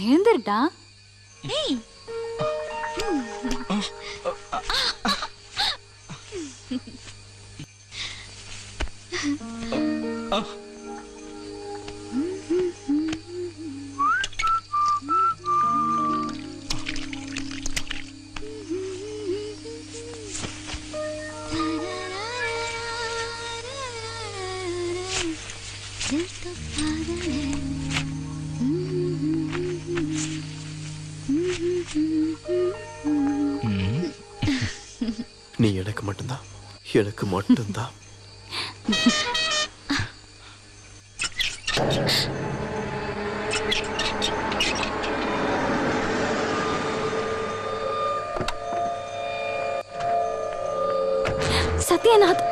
எழுந்திருடா. ஏய் நீ எனக்கு மட்டும்தான், எனக்கு மட்டும்தான். சத்யநாத்,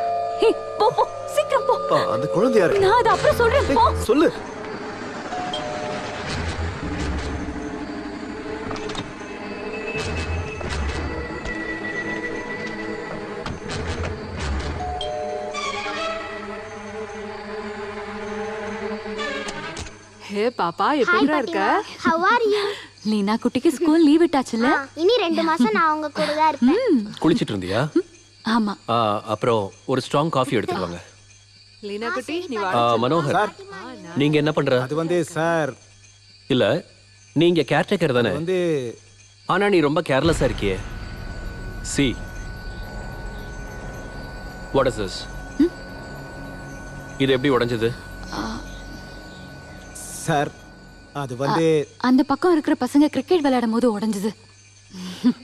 போ போ, சீக்கிரம் போ. அந்த குழந்தை யாரு? நான் அது அப்புறம் சொல்றேன், போ. சொல்லு. ஹே பாப்பா, எப்படிடா இருக்க? How are you? லீனா குட்டிக்கு ஸ்கூல் லீவ் விட்டாச்சுல? இனி 2 மாசம் நான் உங்க கூட தான் இருப்பேன். குளிச்சிட்டு இருந்தியா? ஆமா. அப்புறம் ஒரு ஸ்ட்ராங் காஃபி எடுத்துட்டு வாங்க. லீனா குட்டி, நீ மனோகர், நீங்க என்ன பண்ற? அது சார் இல்ல, நீங்க கேர்டேக்கர் தானே? ஆனா நீ ரொம்ப கேர்லெஸ்ஸா இருக்கியே. C, what is this? இது எப்படி உடைஞ்சது? சார் அது அந்த பக்கம் இருக்கிற பசங்க கிரிக்கெட் விளையாடும் போது உடைஞ்சது.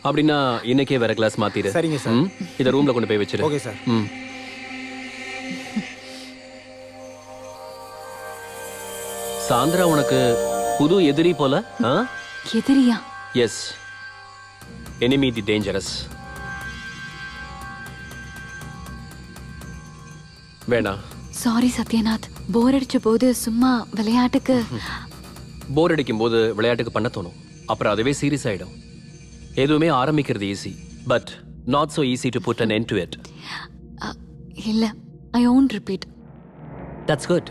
அப்படின்னா இன்னைக்கே வேற கிளாஸ் மாத்திரு. சரிங்க சார். இத ரூம்ல கொண்டு போய் வச்சிரு. Okay sir. சாந்திரா உனக்கு புது எதிரி போல? எதிரியா? எஸ், எனிமி தி டேஞ்சரஸ். வேணா. சாரி சத்யநாத், போர் அடிச்ச போது சும்மா விளையாட்டுக்கு. போர் அடிக்கும் போது விளையாட்டுக்கு பண்ண தோணும், அப்புறம் அதுவே சீரியஸ் ஆயிடும். எதுவுமே ஆரம்பிக்கிறது easy, but not so easy to put an end to it. இல்ல, I won't repeat. That's good.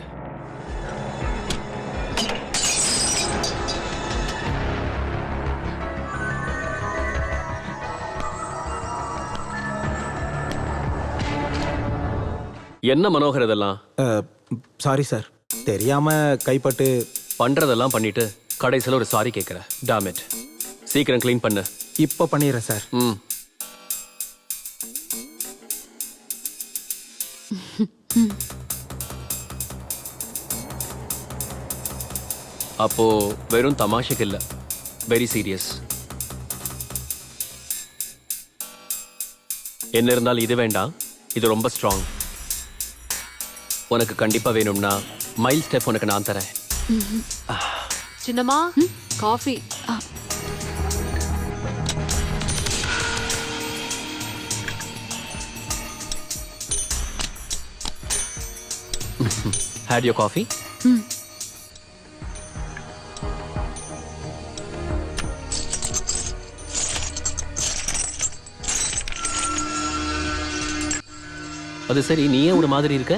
என்ன மனோகர் இதெல்லாம்? சாரி சார், தெரியாம கைப்பட்டு. பண்றதெல்லாம் பண்ணிட்டு கடைசியில் ஒரு சாரி கேட்குற. Tom it. சீக்கிரம் க்ளீன் பண்ணு. இப்போ பண்ணிடுறேன் சார். அப்போ வெறும் தமாஷைக்கு இல்ல, வெரி சீரியஸ். என்ன இருந்தாலும் இது வேண்டாம், இது ரொம்ப ஸ்ட்ராங். உனக்கு கண்டிப்பா வேணும்னா மைல் ஸ்டெப் உனக்கு நான் தரேன். சின்னம்மா, காஃபி. Had your coffee? அது சரி, நீ ஏன் ஒரு மாதிரி இருக்க?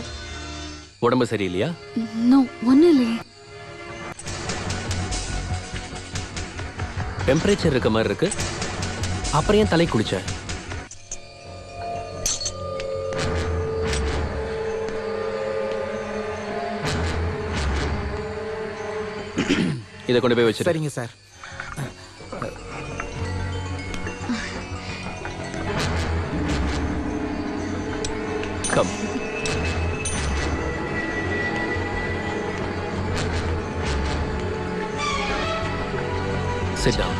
உடம்பு சரியில்லையா? நோ, ஒன்னும் இல்லையே. டெம்பரேச்சர் இருக்க மாதிரி இருக்கு. அப்புறம் ஏன் தலை குளிச்ச? இதை கொண்டு போய் வச்சு. சரிங்க sir. Come. Sit down.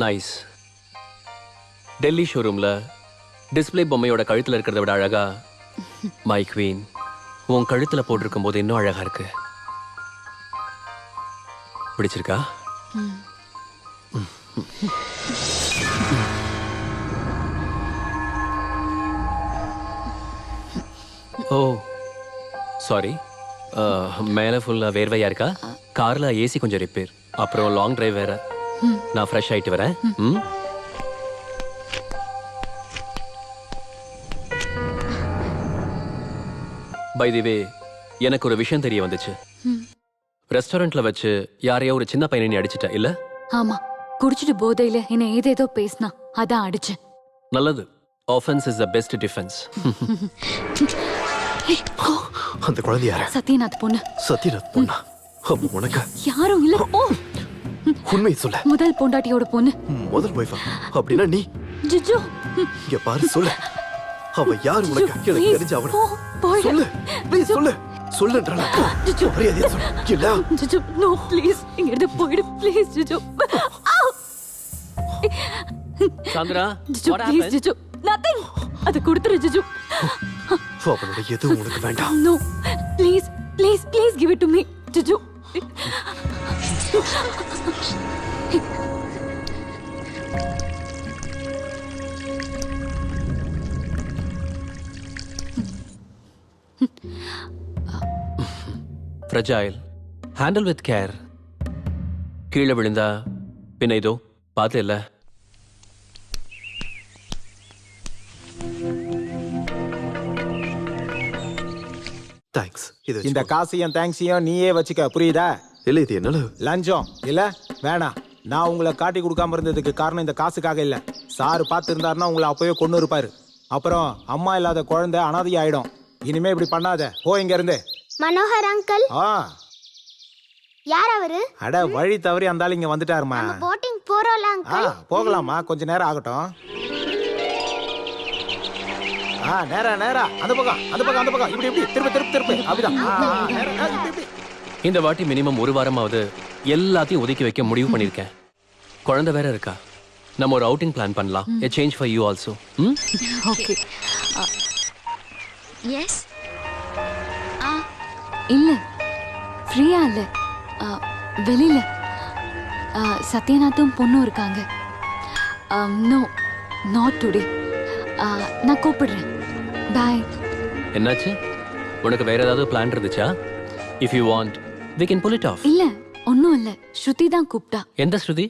Nice. Delhi ஷோரூம்ல டிஸ்ப்ளே பொம்மையோட கழுத்துல இருக்கிறத விட அழகா மை குவீன் உன் கழுத்துல போட்டிருக்கும் போது இன்னும் அழகா இருக்கு. பிடிச்சிருக்கா? ஓ சாரி. மேலே ஃபுல்லாக வேர்வையா இருக்கா? காரில் ஏசி கொஞ்சம் ரிப்பேர், அப்புறம் லாங் டிரைவ் வேற. நான் ஃப்ரெஷ் ஆகிட்டு வரேன். ம். பை தி வே, எனக்கு ஒரு விஷயம் தெரிய வந்துச்சு. ரெஸ்டாரண்ட்ல வச்சு யாரையோ ஒரு சின்ன பையனை நீ அடிச்சிட்ட இல்ல? ஆமா, குடிச்சிட்டு போதையில என்ன ஏதேதோ பேசினா, அதான் அடிச்சேன். நல்லது. Offence is the best defence. அந்த குழந்தை யாரு? சத்யநாத் பொண்ணு. சத்யநாத் பொண்ணா? அப்ப உனக்கு யாரும் இல்ல. ஓ, உண்மையை சொல்ல. முதல் பொண்டாட்டியோட பொண்ணு. முதல் வைஃபா? அப்படின்னா நீ ஜிஜு, இங்க பாரு, சொல்லு. அவ யாரு உனக்கு? எனக்கு தெரிஞ்ச அவன சொல்லு. ப்ளீஸ் சொல்லு. சொல்லுன்றல. ஜிஜு, மரியாதையா சொல்லு. இல்ல ஜிஜு, நோ ப்ளீஸ், இங்க இருந்து போயிடு please Jiju. Sandra, Jiju what please happened? Jiju, nothing. அது கொடுத்துரு ஜிஜு. அவனோட எதுவும் உனக்கு வேண்டாம். No, please, please, please give it to me, Jiju. Fragile. Handle with care. கீழே விழுந்தா பின்ன இதோ பார்த்து இல்ல. தேங்க்ஸ். இது இந்த காசையும் தேங்க்ஸையும் நீயே வச்சுக்க, புரியுதா? இல்ல, இது என்னால லஞ்சம் இல்ல, வேணாம். நான் உங்களை காட்டி கொடுக்காம இருந்ததுக்கு காரணம் இந்த காசுக்காக இல்ல. சாரு பார்த்து இருந்தாருன்னா உங்களை அப்பவே கொண்டு இருப்பாரு. அப்புறம் அம்மா இல்லாத குழந்தை அனாதை ஆயிடும். இனிமே இப்படி பண்ணாத, போ இங்க இருந்து. மனோகர் அங்கிள், ஆ, யார் அவரு? அட வழி தவறி அந்த ஆள் இங்க வந்துட்டாருமா. போட்டிங் போறோம்ல ஆ, அங்கிள். போகலாமா, கொஞ்ச நேரம் ஆகட்டும். நேரா நேரா அந்த பக்கம் அந்த பக்கம் அந்த பக்கம், இப்படி இப்படி திருப்பி திருப்பி திருப்பி, அப்படிதான். நேரா, இப்படி இப்படி. இந்த வாட்டி மினிமம் ஒரு வாரமாவது எல்லாத்தையும் ஒதுக்கி வைக்க முடிவு பண்ணிருக்கேன். குழந்தை வேற இருக்கா. நம்ம ஒரு அவுட்டிங் பிளான் பண்ணலாம். A change for you also. ம்? ஓகே. எஸ், இல்ல, ஃப்ரீயா இல்ல, வெளியில சத்யநாத்தும் பொண்ணும் இருக்காங்க. No, not today. நான் கூப்பிடுறேன். பாய். என்னாச்சு? உனக்கு வேற ஏதாவது பிளான் இருந்துச்சா? If you want, we can pull it off. இல்ல, ஒன்னும் இல்ல. ஸ்ருதி தான் கூப்பிட்டா. எந்த ஸ்ருதி?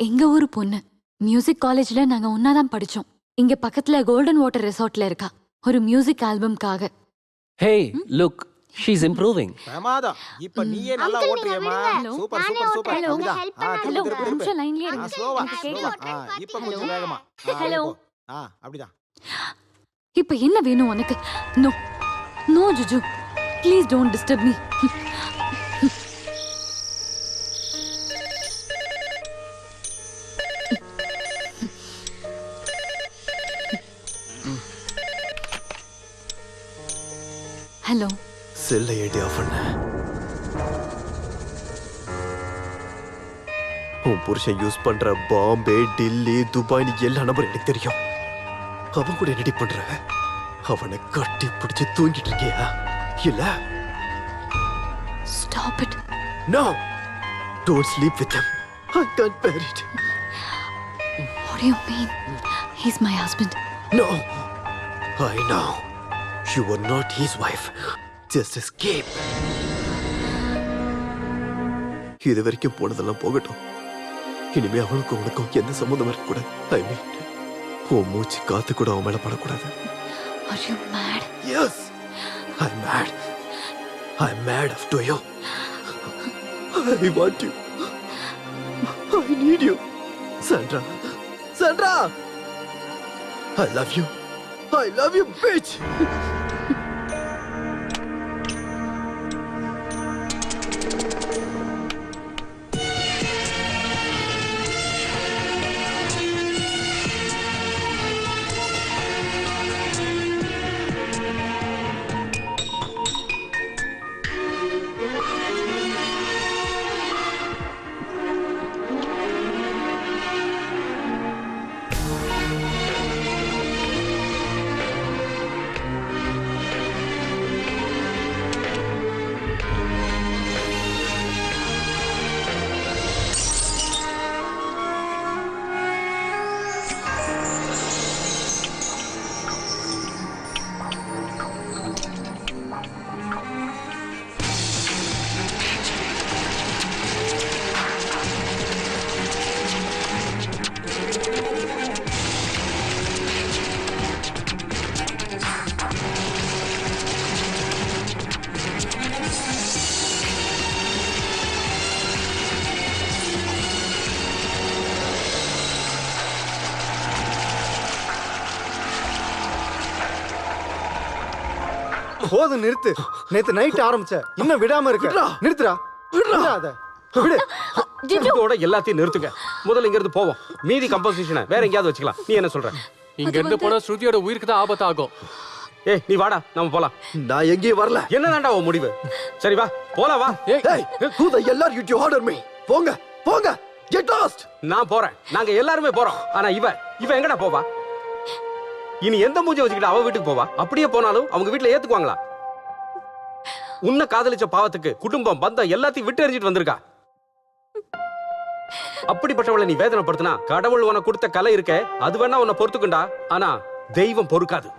எங்க ஊரு பொண்ணு. மியூசிக் காலேஜ்ல நாங்க ஒன்னாதான் படிச்சோம். இங்க பக்கத்துல கோல்டன் வாட்டர் ரெசார்ட்ல இருக்கா, ஒரு மியூசிக் ஆல்பம்காக. Hey, look, she's improving. பிரமாதம். இப்ப நீயே நல்லா ஓட்டுறியேமா. Super super super. ஹலோ, உங்க அப்படிதான். ஹெல்ப் திருப்பி, ஹலோ, திருப்பி, திருப்பி. நிமிஷம் லைன்லயே இருங்க. ஸ்லோவா எனக்கு ஸ்லோவா. கேட்கல. இப்ப கொஞ்சம் வேகமா. ஹலோ. அப்படிதான். இப்ப என்ன வேணும் உனக்கு? No no Jiju, please don't disturb me. Hello. செல்லை ஏடி ஆஃப் பண்ண. உன் புருஷன் யூஸ் பண்ற பாம்பே, டில்லி, துபாய் எல்லா நம்பரும் எனக்கு தெரியும். அவன் கூட என்னடி பண்ற? அவனை கட்டி பிடிச்சு தூங்கிட்டு இருக்கியா? இல்ல? Stop it. No, don't sleep with him. I can't bear it. What do you mean? He's my husband. No, I know. You were not his wife. Just escape. இது வரைக்கும் போனதெல்லாம் போகட்டும். இனிமே அவளுக்கும் உனக்கும் எந்த சம்மந்தம் இருக்கக்கூடாது. I mean, உன் மூச்சு காத்து கூட அவன் மேல படக்கூடாது. Are you mad? Yes, I'm mad. I'm mad after you. I want you. I need you. Sandra. Sandra! I love you. I love you, bitch! போதும் நிறுத்து. நேத்து நைட் ஆரம்பிச்ச இன்னும் விடாம இருக்க. நிறுத்துடா. விடாத. விடு. இதோட எல்லாத்தையும் நிறுத்துங்க. முதல்ல இங்க இருந்து போவோம். மீதி கம்போசிஷனை வேற எங்கேயாவது வச்சுக்கலாம். நீ என்ன சொல்ற? இங்க இருந்து போனா ஸ்ருதியோட உயிருக்கு தான் ஆபத்தாகும். ஏய் நீ வாடா, நம்ம போலாம். நான் எங்கேயும் வரல. என்னதான்டா உன் முடிவு? சரி வா போலாம் வா. Hey, who the hell are you to order me? போங்க போங்க, get lost. நான் போறேன். நாங்க எல்லாருமே போறோம். ஆனா இவ எங்கடா போவா? இனி எந்த மூஞ்ச வச்சுக்கிட்டு அவ வீட்டுக்கு போவா? அப்படியே போனாலும் அவங்க வீட்டுல ஏத்துக்குவாங்களா? உன்னை காதலிச்ச பாவத்துக்கு குடும்பம் பந்தம் எல்லாத்தையும் விட்டு எறிஞ்சிட்டு வந்திருக்கா. அப்படிப்பட்டவளை நீ வேதனைப்படுத்தினா கடவுள் உனக்கு கொடுத்த கலை இருக்க அது வேணா உன்னை பொறுத்துக்குண்டா. ஆனா தெய்வம் பொறுக்காது.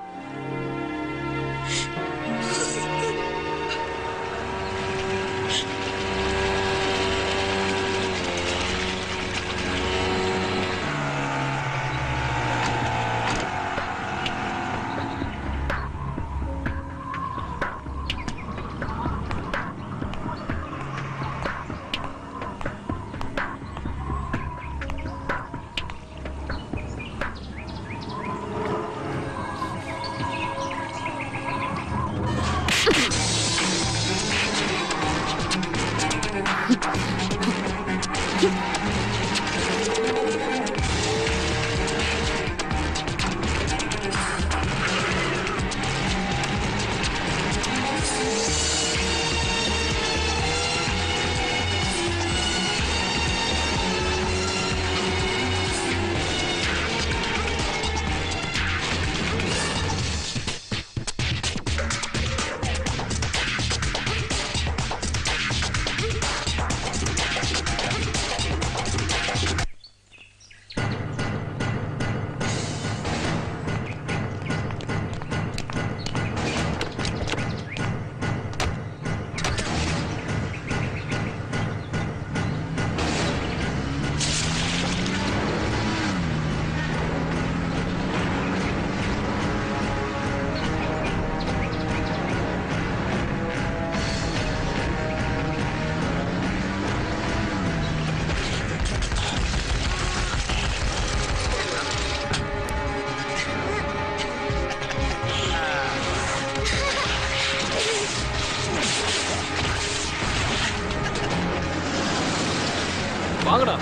வாங்கடா.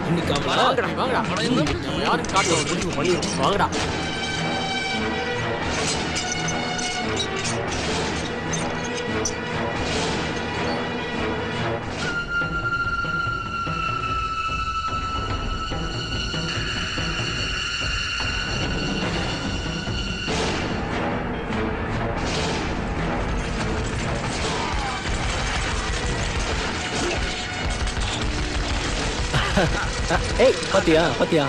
இன்னைக்கு வாங்கடா. யாரும் காட்டுற முடிவு பண்ணிடுவோம். வாங்கடா. ஏய் பாத்தியா பாத்தியா,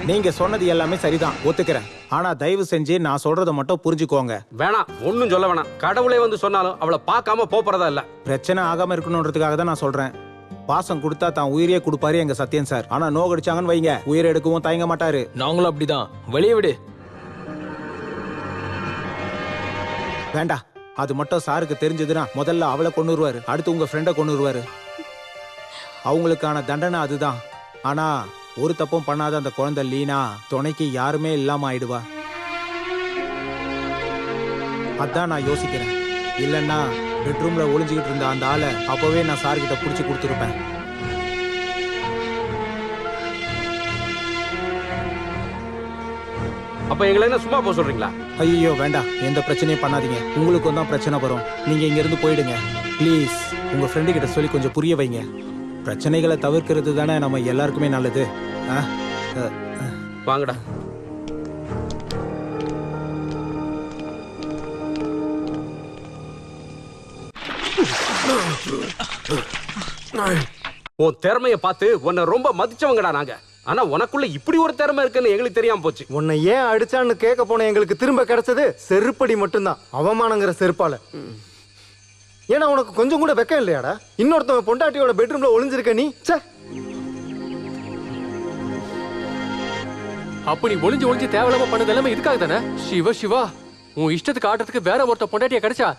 நீங்க சொன்னது எல்லாமே சரிதான், ஒத்துக்கிறேன். ஆனா தயவு செஞ்சு நான் சொல்றதை மட்டும் புரிஞ்சுக்கோங்க. வேணாம், ஒன்னும் சொல்ல வேணாம். கடவுளே வந்து சொன்னாலும் அவளை பார்க்காம போறதா இல்ல. பிரச்சனை ஆகாம இருக்கணும்ன்றதுக்காக தான் நான் சொல்றேன். பாசம் கொடுத்தா தான் உயிரே கொடுப்பாரு எங்க சத்யன் சார். ஆனா நோகடிச்சாங்கன்னு வைங்க, உயிரை எடுக்கவும் தயங்க மாட்டாரு. நாங்களும் அப்படிதான். வெளியே விடு. வேண்டாம், அது மட்டும் சாருக்கு தெரிஞ்சதுன்னா முதல்ல அவளை கொன்னுருவாரு, அடுத்து உங்க ஃப்ரெண்டை கொன்னுருவாரு. அவங்களுக்கான தண்டனை அதுதான். ஆனா ஒரு தப்பும் பண்ணாத அந்த குழந்தை லீனா துணைக்கு யாருமே இல்லாம ஆயிடுவா. அதான் நான் யோசிக்கிறேன். இல்லைன்னா பெட்ரூம்ல ஒளிஞ்சுக்கிட்டு இருந்த அந்த ஆளை அப்பவே நான் சார்கிட்ட புடிச்சு கொடுத்துருப்பேன். அப்ப எங்களை என்ன சும்மா போக சொல்றீங்களா? ஐயோ வேண்டாம், எந்த பிரச்சனையும் பண்ணாதீங்க. உங்களுக்கும் தான் பிரச்சனை வரும். நீங்க இங்க இருந்து போயிடுங்க ப்ளீஸ். உங்க ஃப்ரெண்டு கிட்ட சொல்லி கொஞ்சம் புரிய வைங்க. பிரச்சனைகளை தவிர்க்கிறது தானே நம்ம எல்லாருக்குமே நல்லது. வாங்கடா. உன் திறமைய பார்த்து உன்னை ரொம்ப மதிச்சவங்கடா நாங்க. ஆனா உனக்குள்ள இப்படி ஒரு திறமை இருக்குன்னு எங்களுக்கு தெரியாம போச்சு. உன்னை ஏன் அடிச்சான்னு கேட்க போன எங்களுக்கு திரும்ப கிடைச்சது செருப்படி மட்டும்தான், அவமானங்கிற செருப்பால. ஏன்னா உனக்கு கொஞ்சம் கூட வெக்கம் இல்லையாடா? இன்னொருத்தவங்க பொண்டாட்டியோட பெட்ரூம்ல ஒளிஞ்சிருக்க நீ. அப்ப நீ ஒளிஞ்சு ஒளிஞ்சு தேவையில்லாம பண்ணது எல்லாமே இதுக்காக தானே? சிவா சிவா, உன் இஷ்டத்துக்கு ஆட்டத்துக்கு வேற ஒருத்த பொண்டாட்டியா கிடைச்சா